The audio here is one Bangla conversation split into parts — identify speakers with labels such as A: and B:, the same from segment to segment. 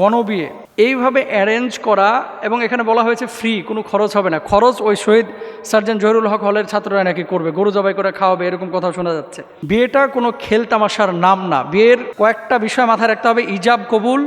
A: গণবিয়ে এইভাবে অ্যারেঞ্জ করা, এবং এখানে বলা হয়েছে ফ্রি, কোনো খরচ হবে না। খরচ ওই শহীদ সার্জেন্ট জহিরুল হক হলের ছাত্ররা নাকি করবে, গরু জবাই করে খাওয়াবে, এরকম কথা শোনা যাচ্ছে। বিয়েটা কোনো খেল তামাশার নাম না। বিয়ের কয়েকটা বিষয় মাথায় রাখতে হবে। ইজাব কবুল,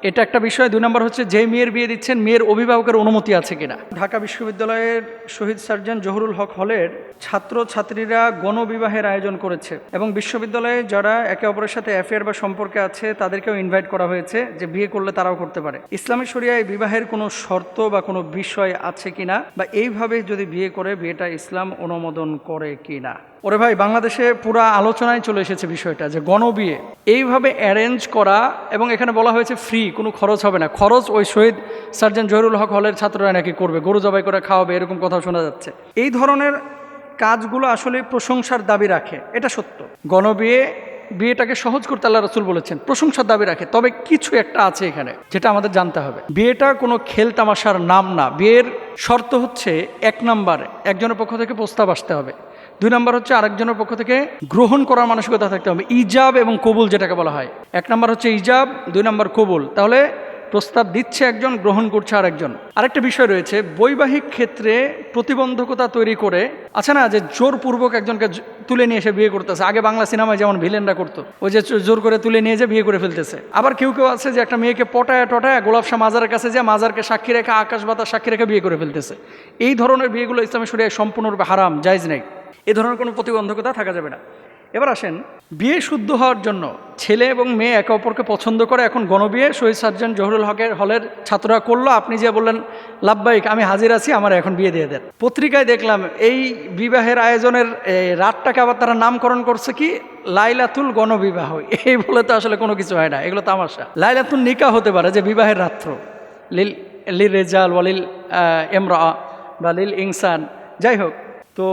A: এটা একটা বিষয়। 2 নম্বর হচ্ছে যে মেয়ের বিয়ে দিচ্ছেন মেয়ের অভিভাবকের অনুমতি আছে কিনা। ঢাকা বিশ্ববিদ্যালয়ের শহীদ সার্জেন্ট জহুরুল হক হলের ছাত্রছাত্রীরা গণবিবাহের আয়োজন করেছে, এবং বিশ্ববিদ্যালয়ে যারা একে অপরের সাথে অ্যাফেয়ার বা সম্পর্কে আছে তাদেরকেও ইনভাইট করা হয়েছে যে বিয়ে করলে তারাও করতে পারে। ইসলামী শরিয়ায় বিবাহের কোনো শর্ত বা কোনো বিষয় আছে কিনা, বা এইভাবে যদি বিয়ে করে বিয়েটা ইসলাম অনুমোদন করে কিনা। ওরে ভাই, বাংলাদেশে পুরো আলোচনায় চলে এসেছে বিষয়টা যে গণবিয়ে এইভাবে অ্যারেঞ্জ করা, এবং এখানে বলা হয়েছে ফ্রি, কোনো খরচ হবে না। খরচ ওই শহীদ সার্জেন্ট জহিরুল হক হলের ছাত্ররা নাকি করবে, গরু জবাই করে খাওয়াবে, এরকম কথা শোনা যাচ্ছে। এই ধরনের কাজগুলো আসলে প্রশংসার দাবি রাখে, এটা সত্য। বিয়েটাকে সহজ করতে আল্লাহ রাসূল বলেছেন, প্রশংসার দাবি রাখে। তবে কিছু একটা আছে এখানে যেটা আমাদের জানতে হবে। বিয়েটা কোনো খেল তামাশার নাম না। বিয়ের শর্ত হচ্ছে 1 নম্বর একজনের পক্ষ থেকে প্রস্তাব আসতে হবে, 2 নম্বর হচ্ছে আরেকজনের পক্ষ থেকে গ্রহণ করার মানসিকতা থাকতে হবে। ইজাব এবং কবুল যেটাকে বলা হয়, 1 নম্বর হচ্ছে ইজাব, 2 নম্বর কবুল। তাহলে প্রস্তাব দিচ্ছে একজন, গ্রহণ করছে আরেকজন। আরেকটা বিষয় রয়েছে, বৈবাহিক ক্ষেত্রে প্রতিবন্ধকতা তৈরি করে আছে না, যে জোরপূর্বক একজনকে তুলে নিয়ে এসে বিয়ে করতেছে। আগে বাংলা সিনেমায় যেমন ভিলেনরা করতো, ওই যে জোর করে তুলে নিয়ে যে বিয়ে করে ফেলতেছে। আবার কেউ কেউ আছে যে একটা মেয়েকে পটায় গোলাপ শাহ মাজারের কাছে যে মাজারকে সাক্ষী রেখে, আকাশ বাতাস সাক্ষী রেখে বিয়ে করে ফেলতেছে। এই ধরনের বিয়েগুলো ইসলামী শরিয়ায় সম্পূর্ণরূপে হারাম, জায়েজ নেই। এ ধরনের কোনো প্রতিবন্ধকতা থাকা যাবে না। এবার আসেন, বিয়ে শুদ্ধ হওয়ার জন্য ছেলে এবং মেয়ে একে অপরকে পছন্দ করে। এখন গণবিয়ে শহীদ সার্জেন্ট জহুরুল হকের হলের ছাত্ররা করলো, আপনি যে বললেন লাব্বাইক, আমি হাজির আছি, আমার এখন বিয়ে দিয়ে দেন। পত্রিকায় দেখলাম এই বিবাহের আয়োজনের রাতটাকে আবার তারা নামকরণ করছে কি লাইলাতুল গণবিবাহ। এই বলে তো আসলে কোনো কিছু হয় না, এগুলো তামাশা। লাইলাতুল নিকাহ হতে পারে, যে বিবাহের রাত্র, লিল রেজাল ওয়ালিল এমরা বা লিল ইনসান, যাই হোক। তো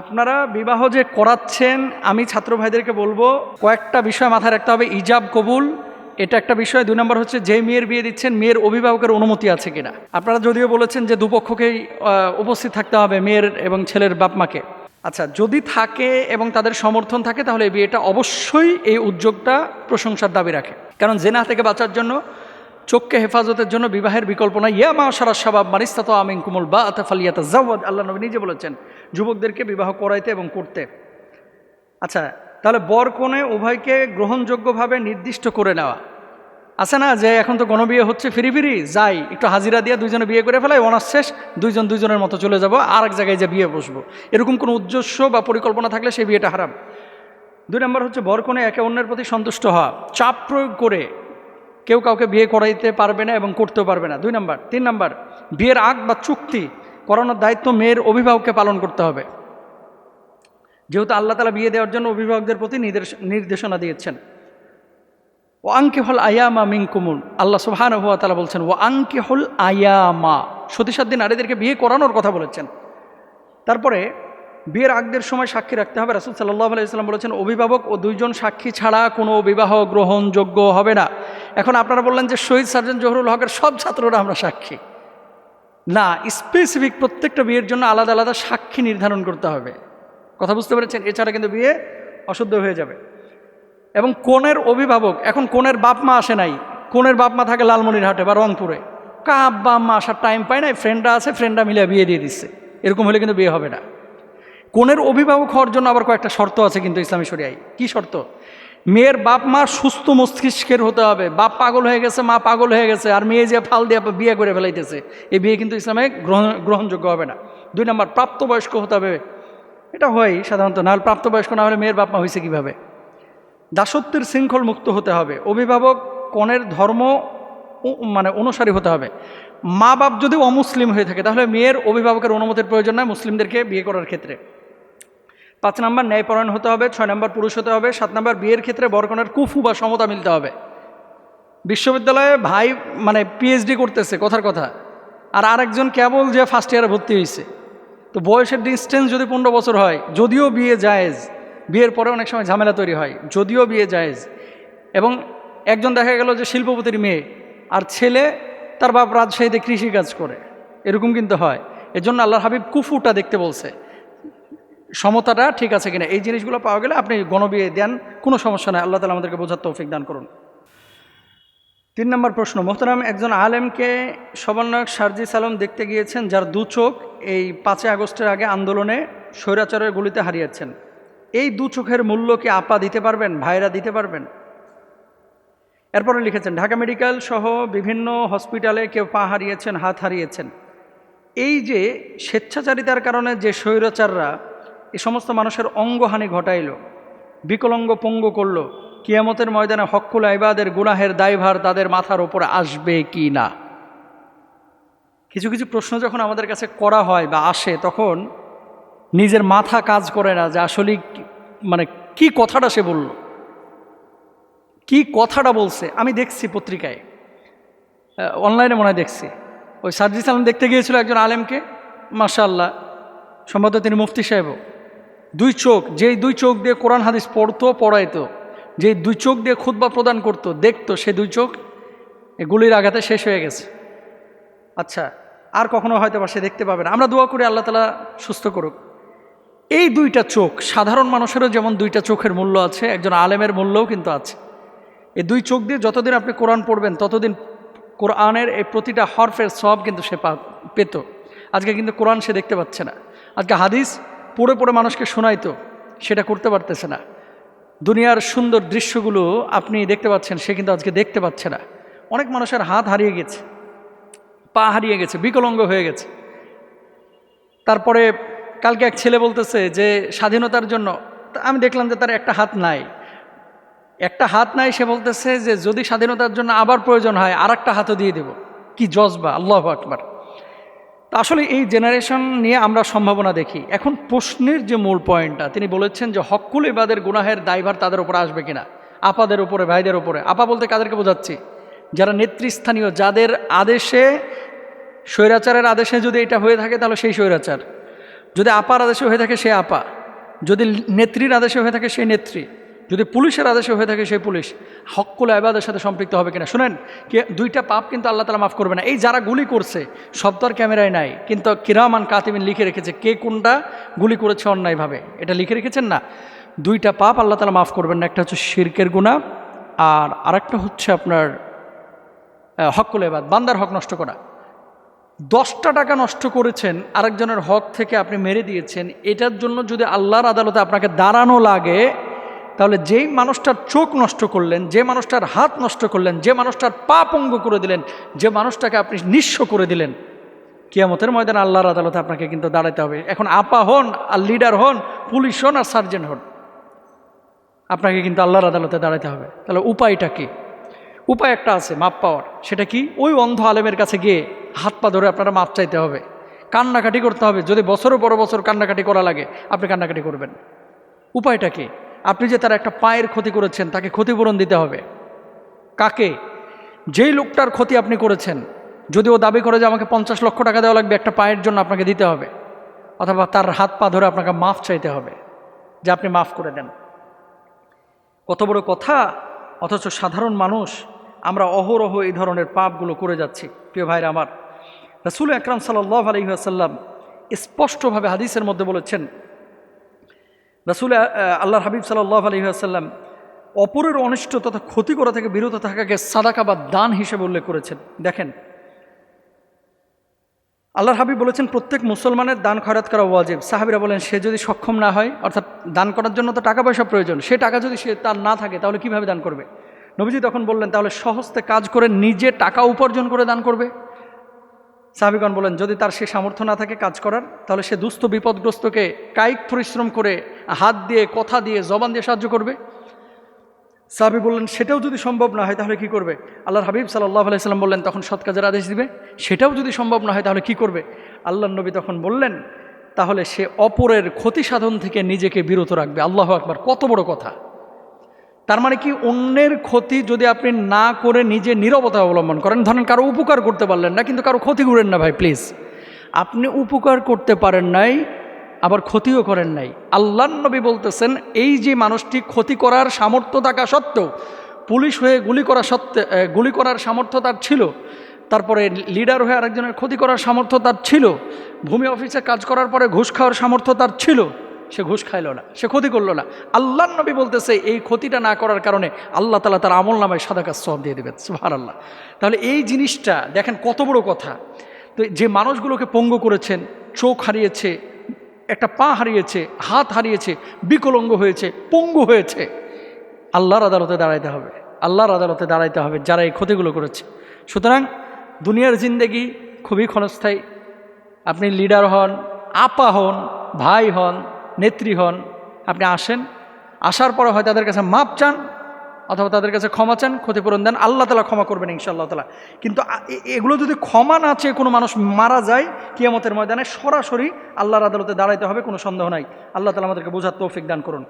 A: আপনারা বিবাহ যে করাচ্ছেন, আমি ছাত্র ভাইদেরকে বলবো কয়েকটা বিষয় মাথায় রাখতে হবে। ইজাব কবুল, এটা একটা বিষয়। 2 নম্বর হচ্ছে যে মেয়ের বিয়ে দিচ্ছেন মেয়ের অভিভাবকের অনুমতি আছে কিনা। আপনারা যদিও বলেছেন যে দুপক্ষকেই উপস্থিত থাকতে হবে, মেয়ের এবং ছেলের বাপ মাকে। আচ্ছা, যদি থাকে এবং তাদের সমর্থন থাকে, তাহলে এই বিয়েটা অবশ্যই, এই উদ্যোগটা প্রশংসার দাবি রাখে। কারণ জেনা থেকে বাঁচার জন্য, চোখকে হেফাজতের জন্য বিবাহের বিকল্প নাই। ইয়া মাশারা শাবাব মান ইসতাতা মিনকুমুল বাআতা ফালিয়াতাযাওয়াজ, আল্লাহ নবী নিজে বলেছেন যুবকদেরকে বিবাহ করাইতে এবং করতে। আচ্ছা, তাহলে বর কনে উভয়কে গ্রহণযোগ্যভাবে নির্দিষ্ট করে নেওয়া আছে না, যে এখন তো গণবিয়ে হচ্ছে, ফিরি যাই একটু হাজিরা দিয়ে দুইজনে বিয়ে করে ফেলাই, অনার্স শেষ, দুইজনের মতো চলে যাব, আর এক জায়গায় যে বিয়ে বসবো, এরকম কোনো উদ্দেশ্য বা পরিকল্পনা থাকলে সেই বিয়েটা হারাম। 2 নম্বর হচ্ছে বর কনে একে অন্যের প্রতি সন্তুষ্ট হওয়া। চাপ প্রয়োগ করে কেউ কাউকে বিয়ে করাইতে পারবে না এবং করতেও পারবে না, 2 নম্বর। 3 নম্বর, বিয়ের আগ বা চুক্তি করানোর দায়িত্ব মেয়ের অভিভাবককে পালন করতে হবে, যেহেতু আল্লাহ তাআলা বিয়ে দেওয়ার জন্য অভিভাবকদের প্রতি নির্দেশনা দিয়েছেন। ও আনকিহুল আয়ামা মিনকুম, আল্লাহ সুবহানাহু ওয়া তাআলা বলছেন ও আনকিহুল আয়ামা, সতীসাধ্যী নারীদেরকে বিয়ে করানোর কথা বলেছেন। তারপরে বিয়ের আগদের সময় সাক্ষী রাখতে হবে। রাসূল সাল্লাল্লাহু আলাইহি ওয়াসাল্লাম বলেছেন অভিভাবক ও 2 জন সাক্ষী ছাড়া কোনো বিবাহ গ্রহণযোগ্য হবে না। এখন আপনারা বললেন যে শহীদ সার্জেন্ট জহুরুল হকের সব ছাত্ররা আমরা সাক্ষী, না, স্পেসিফিক প্রত্যেকটা বিয়ের জন্য আলাদা আলাদা সাক্ষী নির্ধারণ করতে হবে। কথা বুঝতে পেরেছেন? এছাড়া কিন্তু বিয়ে অশুদ্ধ হয়ে যাবে। এবং কনের অভিভাবক, এখন কনের বাপ মা আসে নাই, কনের বাপ মা থাকে লালমনিরহাটে বা রংপুরে, আব্বা আম্মা আসার টাইম পায় নাই, ফ্রেন্ডরা আছে, ফ্রেন্ডরা মিলে বিয়ে দিয়ে দিচ্ছে, এরকম হলে কিন্তু বিয়ে হবে না। কনের অভিভাবক হওয়ার জন্য আবার কয়েকটা শর্ত আছে কিন্তু ইসলামী শরিয়ায়। কি শর্ত? মেয়ের বাপ মা সুস্থ মস্তিষ্কের হতে হবে। বাপ পাগল হয়ে গেছে, মা পাগল হয়ে গেছে, আর মেয়ে যে ফাল দিয়ে বিয়ে করে ফেলাইতেছে, এই বিয়ে কিন্তু ইসলামে গ্রহণযোগ্য হবে না। 2 নম্বর, প্রাপ্তবয়স্ক হতে হবে। এটা হয় সাধারণত, না হলে প্রাপ্তবয়স্ক না হলে মেয়ের বাপ মা হয়েছে কীভাবে। দাসত্বের শৃঙ্খল মুক্ত হতে হবে। অভিভাবক কনের ধর্ম অনুসারী হতে হবে। মা বাপ যদি অমুসলিম হয়ে থাকে তাহলে মেয়ের অভিভাবকের অনুমতির প্রয়োজন নয় মুসলিমদেরকে বিয়ে করার ক্ষেত্রে। 5 নম্বর, ন্যায়পরায়ণ হতে হবে। 6 নম্বর, পুরুষ হতে হবে। 7 নম্বর, বিয়ের ক্ষেত্রে বরকনের কুফু বা সমতা মিলতে হবে। বিশ্ববিদ্যালয়ে ভাই পিএইচডি করতেছে, কথার কথা, আর আরেকজন কেবল যে ফার্স্ট ইয়ারে ভর্তি হয়েছে, তো বয়সের ডিস্টেন্স যদি 15 বছর হয়, যদিও বিয়ে জায়েজ, বিয়ের পরে অনেক সময় ঝামেলা তৈরি হয়, যদিও বিয়ে জায়েজ, এবং একজন দেখা গেল যে শিল্পপতির মেয়ে, আর ছেলে তার বাপ রাজশাহীতে কৃষিকাজ করে, এরকম কিন্তু হয়। এজন্য আল্লাহর হাবিব কুফুটা দেখতে বলছে, সমতাটা ঠিক আছে কিনা। এই জিনিসগুলো পাওয়া গেলে আপনি গণবিয়ে দেন, কোনো সমস্যা নাই। আল্লাহ তাআলা আমাদেরকে বোঝার তৌফিক দান করুন। 3 নম্বর প্রশ্ন, মোহতারাম, একজন আলেমকে সমন্বয়ক শারজিস আলম দেখতে গিয়েছেন, যার 2 চোখ এই 5 আগস্টের আগে আন্দোলনে স্বৈরাচারের গুলিতে হারিয়েছেন। এই 2 চোখের মূল্য কি আপা দিতে পারবেন, ভাইরা দিতে পারবেন? এরপরে লিখেছেন, ঢাকা মেডিকেল সহ বিভিন্ন হসপিটালে কেউ পা হারিয়েছেন, হাত হারিয়েছেন। এই যে স্বেচ্ছাচারিতার কারণে যে স্বৈরাচাররা এই সমস্ত মানুষের অঙ্গহানি ঘটাইল, বিকলাঙ্গ পঙ্গু করল, কিয়ামতের ময়দানে হক্কুল ইবাদের গুনাহের দায়ভার তাদের মাথার উপরে আসবে কি না? কিছু কিছু প্রশ্ন যখন আমাদের কাছে করা হয় বা আসে, তখন নিজের মাথা কাজ করে না যে আসলে মানে কি কথাটা সে বলল, কি কথাটা বলছে। আমি দেখছি পত্রিকায়, অনলাইনে মনে হয় দেখছি, ওই সার্জিস আলম দেখতে গিয়েছিল একজন আলেমকে, মাশাআল্লাহ, সম্ভবত তিনি মুফতি সাহেবও। 2 চোখ, যেই 2 চোখ দিয়ে কোরআন হাদিস পড়তো, পড়াইতো, যেই 2 চোখ দিয়ে খুতবা প্রদান করতো, দেখতো, সে 2 চোখ গুলির আঘাতে শেষ হয়ে গেছে। আচ্ছা, আর কখনো হয়তো বা সে দেখতে পাবে না। আমরা দোয়া করি আল্লাহ তাআলা সুস্থ করুক। এই 2টা চোখ, সাধারণ মানুষেরও যেমন 2টা চোখের মূল্য আছে, একজন আলেমের মূল্যও কিন্তু আছে। এই 2 চোখ দিয়ে যতদিন আপনি কোরআন পড়বেন, ততদিন কোরআনের এই প্রতিটা হরফের সব কিন্তু সে পেত। আজকে কিন্তু কোরআন সে দেখতে পাচ্ছে না। আজকে হাদিস পড়ে পড়ে মানুষকে শোনাইতো, সেটা করতে পারতেছে না। দুনিয়ার সুন্দর দৃশ্যগুলো আপনি দেখতে পাচ্ছেন, সে কিন্তু আজকে দেখতে পাচ্ছে না। অনেক মানুষের হাত হারিয়ে গেছে, পা হারিয়ে গেছে, বিকলাঙ্গ হয়ে গেছে। তারপরে কালকে এক ছেলে বলতেছে যে স্বাধীনতার জন্য, আমি দেখলাম যে তার একটা হাত নাই, সে বলতেছে যে যদি স্বাধীনতার জন্য আবার প্রয়োজন হয় আর একটা হাতও দিয়ে দেব। কি জজবা, আল্লাহু আকবার। তা আসলে এই জেনারেশন নিয়ে আমরা সম্ভাবনা দেখি। এখন প্রশ্নের যে মূল পয়েন্টটা, তিনি বলেছেন যে হক্কুল ইবাদের গুনাহের দায়ভার তাদের উপরে আসবে কিনা, আপাদের উপরে, ভাইদের উপরে। আপা বলতে কাদেরকে বোঝাচ্ছি? যারা নেতৃস্থানীয়, যাদের আদেশে, স্বৈরাচারের আদেশে যদি এটা হয়ে থাকে তাহলে সেই স্বৈরাচার, যদি আপার আদেশে হয়ে থাকে সে আপা, যদি নেত্রীর আদেশে হয়ে থাকে সেই নেত্রী, যদি পুলিশের আদেশে হয়ে থাকে সেই পুলিশ। হক্কুল ইবাদের সাথে সম্পৃক্ত হবে কিনা? শুনেন, 2টা পাপ কিন্তু আল্লাহ তাআলা মাফ করবে না। এই যারা গুলি করছে, সব তো আর ক্যামেরায় নাই, কিন্তু কিরামান কাতিবিন লিখে রেখেছে কে কোনটা গুলি করেছে অন্যায়ভাবে, এটা লিখে রেখেছেন না। 2টা পাপ আল্লাহ তাআলা মাফ করবেন না। একটা হচ্ছে শিরকের গুনাহ, আর আরেকটা হচ্ছে আপনার হক্কুল ইবাদ, বান্দার হক নষ্ট করা। 10টা টাকা নষ্ট করেছেন, আরেকজনের হক থেকে আপনি মেরে দিয়েছেন, এটার জন্য যদি আল্লাহর আদালতে আপনাকে দাঁড়ানো লাগে, তাহলে যেই মানুষটার চোখ নষ্ট করলেন, যে মানুষটার হাত নষ্ট করলেন, যে মানুষটার পা পঙ্গু করে দিলেন, যে মানুষটাকে আপনি নিঃস্ব করে দিলেন, কিয়ামতের ময়দানে আল্লাহর আদালতে আপনাকে কিন্তু দাঁড়াতে হবে। এখন আপা হন আর লিডার হন, পুলিশ হন আর সার্জেন্ট হন, আপনাকে কিন্তু আল্লাহর আদালতে দাঁড়াতে হবে। তাহলে উপায়টা কি? উপায় একটা আছে মাপ পাওয়ার। সেটা কি? ওই অন্ধ আলেমের কাছে গিয়ে হাত পা ধরে আপনারা মাপ চাইতে হবে, কান্নাকাটি করতে হবে। যদি বছরের পর বছর কান্নাকাটি করা লাগে, আপনি কান্নাকাটি করবেন। উপায়টা কি? আপনি যে তার একটা পায়ের ক্ষতি করেছেন, তাকে ক্ষতিপূরণ দিতে হবে। কাকে? যেই লোকটার ক্ষতি আপনি করেছেন, যদি ও দাবি করে যে আমাকে 50 লক্ষ টাকা দেওয়া লাগবে একটা পায়ের জন্য, আপনাকে দিতে হবে। অথবা তার হাত পা ধরে আপনাকে মাফ চাইতে হবে, যে আপনি মাফ করে দেন। কত বড় কথা! অথচ সাধারণ মানুষ আমরা অহরহ এই ধরনের পাপগুলো করে যাচ্ছি। প্রিয় ভাইরা আমার, রাসূল আকরাম সাল্লাল্লাহু আলাইহি ওয়াসাল্লাম স্পষ্টভাবে হাদিসের মধ্যে বলেছেন, আল্লাহর হাবিব সাল্লাল্লাহু আলাইহি ওয়াসাল্লাম অপরের অনিষ্ট তথা ক্ষতি করা থেকে বিরত থাকাকে সাদাকা বা দান হিসেবে উল্লেখ করেছেন। দেখেন, আল্লাহর হাবিব বলেছেন প্রত্যেক মুসলমানের দান খয়রাত করা ওয়াজিব। সাহাবীরা বলেন, সে যদি সক্ষম না হয়, অর্থাৎ দান করার জন্য তো টাকা পয়সা প্রয়োজন, সে টাকা যদি সে তার না থাকে তাহলে কিভাবে দান করবে? নবীজি তখন বললেন, তাহলে সহজতে কাজ করে নিজে টাকা উপার্জন করে দান করবে। সাহাবীগণ বলেন, যদি তার সে সামর্থ্য না থাকে কাজ করার, তাহলে সে দুস্থ বিপদগ্রস্তকে কায়িক পরিশ্রম করে, হাত দিয়ে, কথা দিয়ে, জবান দিয়ে সাহায্য করবে। সাহাবী বললেন, সেটাও যদি সম্ভব না হয় তাহলে কি করবে? আল্লাহর হাবিব সাল্লাল্লাহু আলাইহি সাল্লাম বললেন, তখন সৎ কাজের আদেশ দিবে। সেটাও যদি সম্ভব না হয় তাহলে কি করবে? আল্লাহর নবী তখন বললেন, তাহলে সে অপরের ক্ষতি সাধন থেকে নিজেকে বিরত রাখবে। আল্লাহু আকবার! কত বড় কথা! তার মানে কি, অন্যের ক্ষতি যদি আপনি না করে নিজে নীরবতা অবলম্বন করেন, ধরেন কারো উপকার করতে পারলেন না, কিন্তু কারো ক্ষতি করেন না ভাই, প্লিজ। আপনি উপকার করতে পারেন নাই, আবার ক্ষতিও করেন নাই। আল্লাহর নবী বলতেছেন, এই যে মানুষটি ক্ষতি করার সামর্থ্য থাকা সত্ত্বেও, পুলিশ হয়ে গুলি করার সামর্থ্য তার ছিল, তারপরে লিডার হয়ে আরেকজনের ক্ষতি করার সামর্থ্য তার ছিল, ভূমি অফিসে কাজ করার পরে ঘুষ খাওয়ার সামর্থ্য তার ছিল, সে ঘুষ খাইল না, সে ক্ষতি করলো না। আল্লাহর নবী বলতেছে এই ক্ষতিটা না করার কারণে আল্লাহ তাআলা তার আমল নামায় সাদা কাজ সওয়াব দিয়ে দেবেন, সুবহানাল্লাহ। তাহলে এই জিনিসটা দেখেন কত বড় কথা। তো যে মানুষগুলোকে পঙ্গু করেছেন, চোখ হারিয়েছে, একটা পা হারিয়েছে, হাত হারিয়েছে, বিকলাঙ্গ হয়েছে, পঙ্গু হয়েছে, আল্লাহর আদালতে দাঁড়াইতে হবে, আল্লাহর আদালতে দাঁড়াইতে হবে যারা এই ক্ষতিগুলো করেছে। সুতরাং দুনিয়ার জিন্দেগি খুবই ক্ষণস্থায়ী। আপনি লিডার হন, আপা হন, ভাই হন, নেত্রী হন, আপনি আসেন, আসার পরে হয় তাদের কাছে মাপ চান অথবা তাদের কাছে ক্ষমা চান, ক্ষতিপূরণ দেন, আল্লাহ তাআলা ক্ষমা করবেন ইনশাআল্লাহ তাআলা। কিন্তু এগুলো যদি ক্ষমা না চেয়ে কোনো মানুষ মারা যায় কিয়ামতের ময়দানে সরাসরি আল্লাহর আদালতে দাঁড়াইতে হবে, কোনো সন্দেহ নাই। আল্লাহ তাআলা আমাদেরকে বোঝার তৌফিক দান করুন।